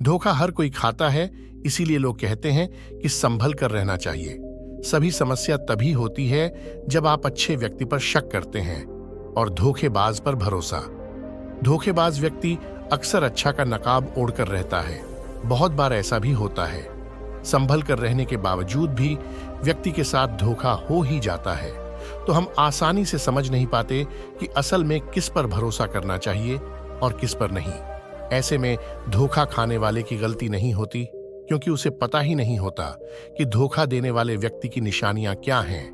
धोखा हर कोई खाता है, इसीलिए लोग कहते हैं कि संभल कर रहना चाहिए। सभी समस्या तभी होती है जब आप अच्छे व्यक्ति पर शक करते हैं और धोखेबाज पर भरोसा। धोखेबाज व्यक्ति अक्सर अच्छा का नकाब ओढ़कर रहता है। बहुत बार ऐसा भी होता है, संभल कर रहने के बावजूद भी व्यक्ति के साथ धोखा हो ही जाता है। तो हम आसानी से समझ नहीं पाते कि असल में किस पर भरोसा करना चाहिए और किस पर नहीं। ऐसे में धोखा खाने वाले की गलती नहीं होती, क्योंकि उसे पता ही नहीं होता कि धोखा देने वाले व्यक्ति की निशानियां क्या हैं।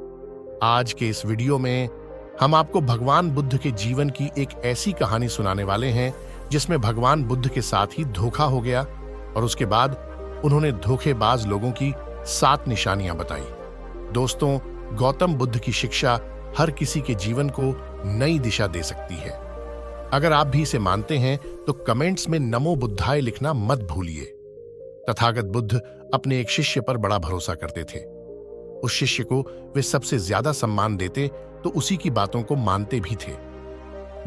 आज के इस वीडियो में हम आपको भगवान बुद्ध के जीवन की एक ऐसी कहानी सुनाने वाले हैं जिसमें भगवान बुद्ध के साथ ही धोखा हो गया और उसके बाद उन्होंने धोखेबाज लोगों की 7 निशानियां बताई। दोस्तों, गौतम बुद्ध की शिक्षा हर किसी के जीवन को नई दिशा दे सकती है। अगर आप भी इसे मानते हैं तो कमेंट्स में नमो बुद्धाय लिखना मत भूलिए। तथागत बुद्ध अपने एक शिष्य पर बड़ा भरोसा करते थे। उस शिष्य को वे सबसे ज्यादा सम्मान देते तो उसी की बातों को मानते भी थे।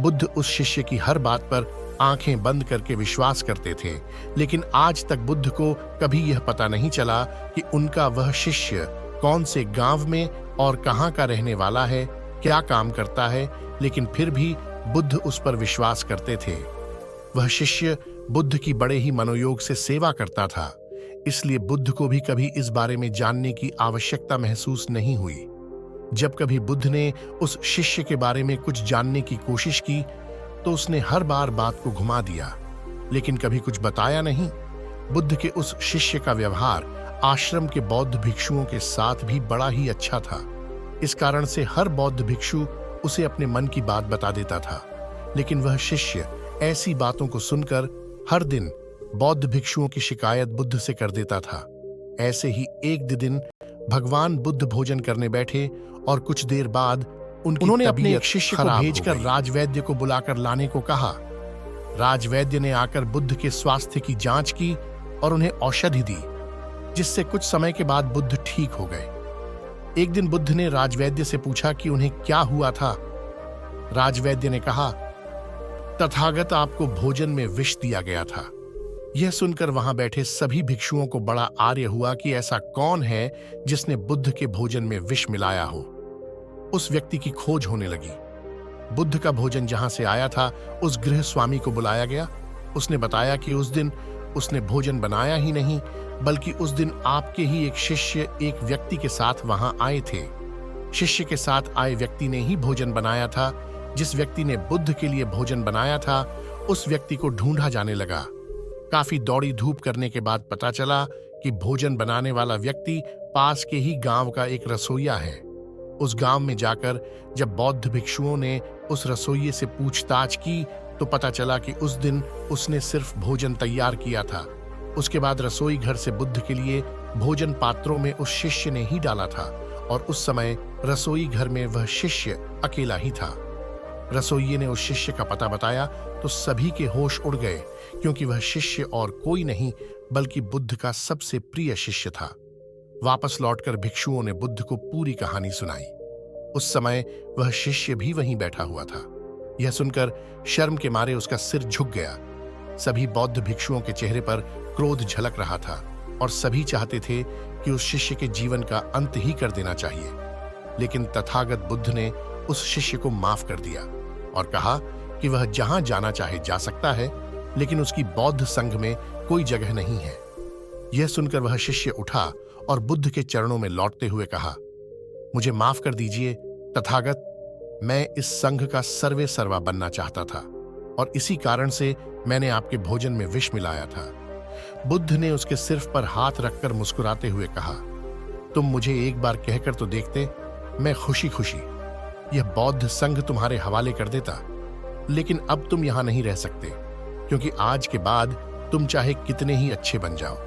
बुद्ध उस शिष्य की हर बात पर आंखें बंद करके विश्वास करते थे, लेकिन आज तक बुद्ध को कभी यह पता नहीं चला कि उनका वह शिष्य कौन से गांव में और कहां का रहने वाला है, क्या काम करता है, लेकिन फिर भी बुद्ध उस पर विश्वास करते थे। वह शिष्य बुद्ध की बड़े ही मनोयोग से सेवा करता था, इसलिए बुद्ध को भी कभी इस बारे में जानने की आवश्यकता महसूस नहीं हुई। जब कभी बुद्ध ने उस शिष्य के बारे में कुछ जानने की कोशिश की तो उसने हर बार बात को घुमा दिया, लेकिन कभी कुछ बताया नहीं। बुद्ध के उस शिष्य का व्यवहार आश्रम के बौद्ध भिक्षुओं के साथ भी बड़ा ही अच्छा था। इस कारण से हर बौद्ध भिक्षु उसे अपने मन की बात बता देता था, लेकिन वह शिष्य ऐसी बातों को सुनकर हर दिन बौद्ध भिक्षुओं की शिकायत बुद्ध से कर देता था। ऐसे ही एक दिन भगवान बुद्ध भोजन करने बैठे और कुछ देर बाद उन्होंने अपने एक शिष्य को भेजकर राजवैद्य को बुलाकर लाने को कहा। राजवैद्य ने आकर बुद्ध के स्वास्थ्य की जांच की और उन्हें औषधि दी, जिससे कुछ समय के बाद बुद्ध ठीक हो गए। एक दिन बुद्ध ने राजवैद्य से पूछा कि उन्हें क्या हुआ था। राजवैद्य ने कहा, तथागत आपको भोजन में विष दिया गया था। यह सुनकर वहां बैठे सभी भिक्षुओं को बड़ा आश्चर्य हुआ कि ऐसा कौन है जिसने बुद्ध के भोजन में विष मिलाया हो। उस व्यक्ति की खोज होने लगी। बुद्ध का भोजन जहां से आया था उस गृह स्वामी को बुलाया गया। उसने बताया कि उस दिन उसने भोजन बनाया ही नहीं, बल्कि उस दिन आपके ही एक शिष्य एक व्यक्ति के साथ वहां आए थे। शिष्य के साथ आए व्यक्ति ने ही भोजन बनाया था। जिस व्यक्ति ने बुद्ध के लिए भोजन बनाया था उस व्यक्ति को ढूंढा जाने लगा। काफी दौड़ी धूप करने के बाद पता चला कि भोजन बनाने वाला व्यक्ति पास के ही गांव का एक रसोइया है। उस गांव में जाकर जब बौद्ध भिक्षुओं ने उस रसोइये से पूछताछ की तो पता चला कि उस दिन उसने सिर्फ भोजन तैयार किया था। उसके बाद रसोई घर से बुद्ध के लिए भोजन पात्रों में उस शिष्य ने ही डाला था और उस समय रसोई घर में वह शिष्य अकेला ही था। रसोइये ने उस शिष्य का पता बताया तो सभी के होश उड़ गए, क्योंकि वह शिष्य और कोई नहीं बल्कि बुद्ध का सबसे प्रिय शिष्य था। वापस लौटकर भिक्षुओं ने बुद्ध को पूरी कहानी सुनाई। उस समय वह शिष्य भी वहीं बैठा हुआ था। यह सुनकर शर्म के मारे उसका सिर झुक गया। सभी बौद्ध भिक्षुओं के चेहरे पर क्रोध झलक रहा था और सभी चाहते थे कि उस शिष्य के जीवन का अंत ही कर देना चाहिए, लेकिन तथागत बुद्ध ने उस शिष्य को माफ कर दिया और कहा कि वह जहां जाना चाहे जा सकता है, लेकिन उसकी बौद्ध संघ में कोई जगह नहीं है। यह सुनकर वह शिष्य उठा और बुद्ध के चरणों में लौटते हुए कहा, मुझे माफ कर दीजिए तथागत, मैं इस संघ का सर्वे सर्वा बनना चाहता था और इसी कारण से मैंने आपके भोजन में विष मिलाया था। बुद्ध ने उसके सिर पर हाथ रखकर मुस्कुराते हुए कहा, तुम मुझे एक बार कहकर तो देखते, मैं खुशी खुशी यह बौद्ध संघ तुम्हारे हवाले कर देता, लेकिन अब तुम यहां नहीं रह सकते, क्योंकि आज के बाद तुम चाहे कितने ही अच्छे बन जाओ,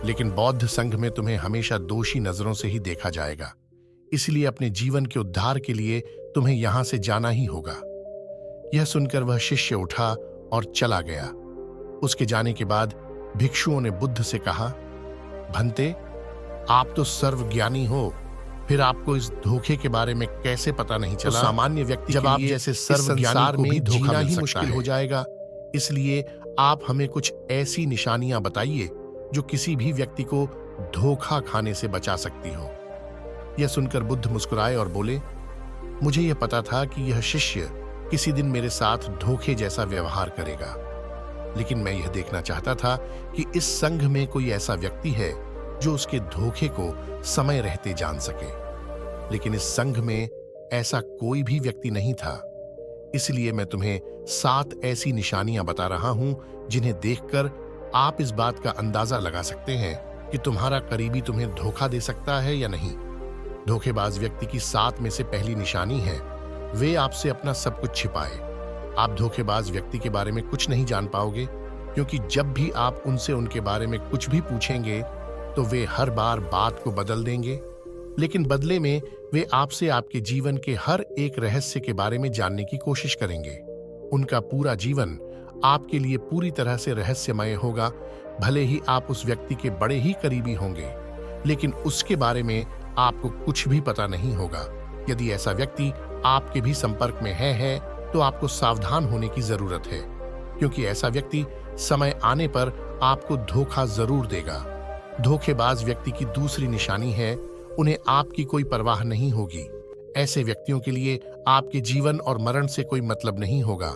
लेकिन बौद्ध संघ में तुम्हें हमेशा दोषी नजरों से ही देखा जाएगा। इसलिए अपने जीवन के उद्धार के लिए तुम्हें यहां से जाना ही होगा। यह सुनकर वह शिष्य उठा और चला गया। उसके जाने के बाद भिक्षुओं ने बुद्ध से कहा, भंते, आप तो सर्वज्ञानी हो, फिर आपको इस धोखे के बारे में कैसे पता नहीं चला? तो सामान्य व्यक्ति जब आप जैसे सर्वज्ञानी को भी धोखा ही मुश्किल हो जाएगा, इसलिए आप हमें कुछ ऐसी निशानियां बताइए जो किसी भी व्यक्ति को धोखा खाने से बचा सकती हो। यह सुनकर बुद्ध मुस्कुराए और बोले, मुझे यह पता था कि यह शिष्य किसी दिन मेरे साथ धोखे जैसा व्यवहार करेगा, लेकिन मैं यह देखना चाहता था कि इस संघ में कोई ऐसा व्यक्ति है जो उसके धोखे को समय रहते जान सके। लेकिन इस संघ में ऐसा कोई भी व्यक्ति नहीं था। इसलिए मैं तुम्हें 7 ऐसी निशानियां बता रहा हूं जिन्हें देखकर आप इस बात का अंदाजा लगा सकते हैं कि तुम्हारा करीबी तुम्हें धोखा दे सकता है या नहीं। धोखेबाज व्यक्ति की 7 में से पहली निशानी है, वे आपसे अपना सब कुछ छिपाए। आप धोखेबाज व्यक्ति के बारे में कुछ नहीं जान पाओगे, क्योंकि जब भी आप उनसे उनके बारे में कुछ भी पूछेंगे तो वे हर बार बात को बदल देंगे, लेकिन बदले में वे आपसे आपके जीवन के हर एक रहस्य के बारे में जानने की कोशिश करेंगे। उनका पूरा जीवन आपके लिए पूरी तरह से रहस्यमय होगा। भले ही आप उस व्यक्ति के बड़े ही करीबी होंगे, लेकिन उसके बारे में आपको कुछ भी पता नहीं होगा। यदि ऐसा व्यक्ति आपके भी संपर्क में है तो आपको सावधान होने की जरूरत है, क्योंकि ऐसा व्यक्ति समय आने पर आपको धोखा जरूर देगा। धोखेबाज व्यक्ति की दूसरी निशानी है, उन्हें आपकी कोई परवाह नहीं होगी। ऐसे व्यक्तियों के लिए आपके जीवन और मरण से कोई मतलब नहीं होगा।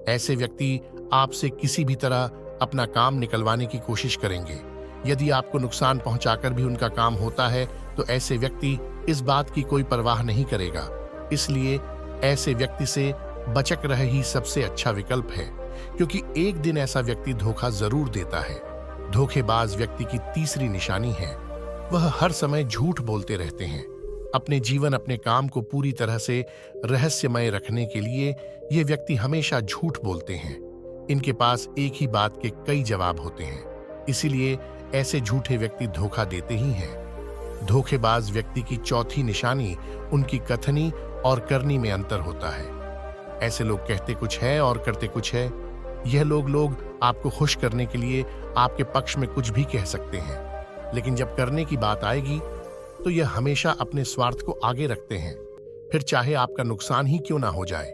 ऐसे व्यक्ति आपसे किसी भी तरह अपना काम निकलवाने की कोशिश करेंगे। यदि आपको नुकसान पहुंचाकर भी उनका काम होता है तो ऐसे व्यक्ति इस बात की कोई परवाह नहीं करेगा। इसलिए ऐसे व्यक्ति से बचक रहे ही सबसे अच्छा विकल्प है, क्योंकि एक दिन ऐसा व्यक्ति धोखा जरूर देता है। धोखेबाज व्यक्ति की तीसरी निशानी है, वह हर समय झूठ बोलते रहते हैं। अपने जीवन अपने काम को पूरी तरह से रहस्यमय रखने के लिए ये व्यक्ति हमेशा झूठ बोलते हैं। इनके पास एक ही बात के कई जवाब होते हैं, इसीलिए ऐसे झूठे व्यक्ति धोखा देते ही हैं। धोखेबाज व्यक्ति की चौथी निशानी उनकी कथनी और करनी में अंतर होता है। ऐसे लोग कहते कुछ है और करते कुछ है। यह लोग आपको खुश करने के लिए आपके पक्ष में कुछ भी कह सकते हैं, लेकिन जब करने की बात आएगी तो यह हमेशा अपने स्वार्थ को आगे रखते हैं, फिर चाहे आपका नुकसान ही क्यों ना हो जाए।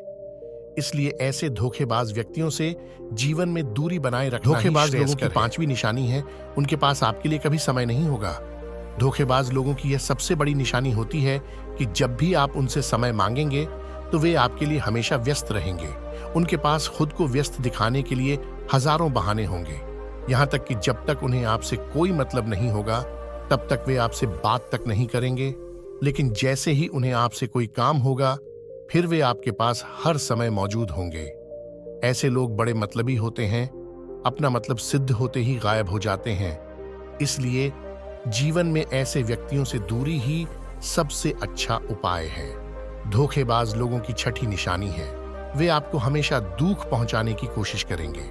इसलिए ऐसे धोखेबाज व्यक्तियों से जीवन में दूरी बनाए रखना धोखेबाज लोगों की पांचवी निशानी है, उनके पास आपके लिए कभी समय नहीं होगा। धोखेबाज लोगों की यह सबसे बड़ी निशानी होती है कि जब भी आप उनसे समय मांगेंगे तो वे आपके लिए हमेशा व्यस्त रहेंगे। उनके पास खुद को व्यस्त दिखाने के लिए हजारों बहाने होंगे, यहाँ तक कि जब तक उन्हें आपसे कोई मतलब नहीं होगा तब तक वे आपसे बात तक नहीं करेंगे। लेकिन जैसे ही उन्हें आपसे कोई काम होगा फिर वे आपके पास हर समय मौजूद होंगे। ऐसे लोग बड़े मतलबी होते हैं, अपना मतलब सिद्ध होते ही गायब हो जाते हैं। इसलिए जीवन में ऐसे व्यक्तियों से दूरी ही सबसे अच्छा उपाय है। धोखेबाज लोगों की छठी निशानी है, वे आपको हमेशा दुख पहुंचाने की कोशिश करेंगे।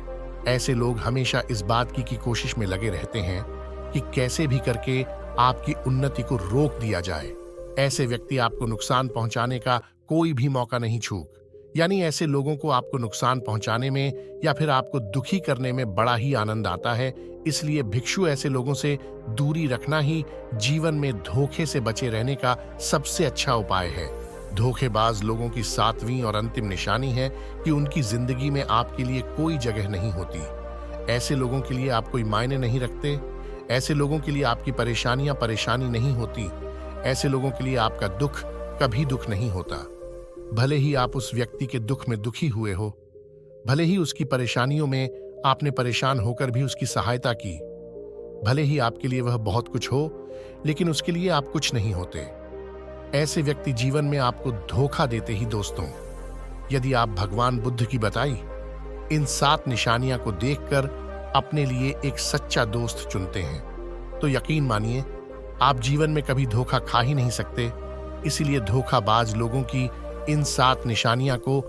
ऐसे लोग हमेशा इस बात की कोशिश में लगे रहते हैं कि कैसे भी करके आपकी उन्नति को रोक दिया जाए। ऐसे व्यक्ति आपको नुकसान पहुंचाने का कोई भी मौका नहीं छूक, यानी ऐसे लोगों को आपको नुकसान पहुंचाने में या फिर आपको दुखी करने में बड़ा ही आनंद आता है। इसलिए भिक्षु ऐसे लोगों से दूरी रखना ही जीवन में धोखे से बचे रहने का सबसे अच्छा उपाय है। धोखेबाज लोगों की 7वीं और अंतिम निशानी है कि उनकी जिंदगी में आपके लिए कोई जगह नहीं होती। ऐसे लोगों के लिए आप कोई मायने नहीं रखते। ऐसे लोगों के लिए आपकी परेशानियां परेशानी नहीं होती। ऐसे लोगों के लिए आपका दुख कभी दुख नहीं होता। भले ही आप उस व्यक्ति के दुख में दुखी हुए हो, भले ही उसकी परेशानियों में आपने परेशान होकर भी उसकी सहायता की, भले ही आपके लिए वह बहुत कुछ हो, लेकिन उसके लिए आप कुछ नहीं होते। ऐसे व्यक्ति जीवन में आपको धोखा देते ही दोस्तों। यदि आप भगवान बुद्ध की बताई इन 7 निशानियां को देखकर अपने लिए एक सच्चा दोस्त चुनते हैं तो यकीन मानिए आप जीवन में कभी धोखा खा ही नहीं सकते। इसीलिए धोखाबाज लोगों की इन 7 निशानियां को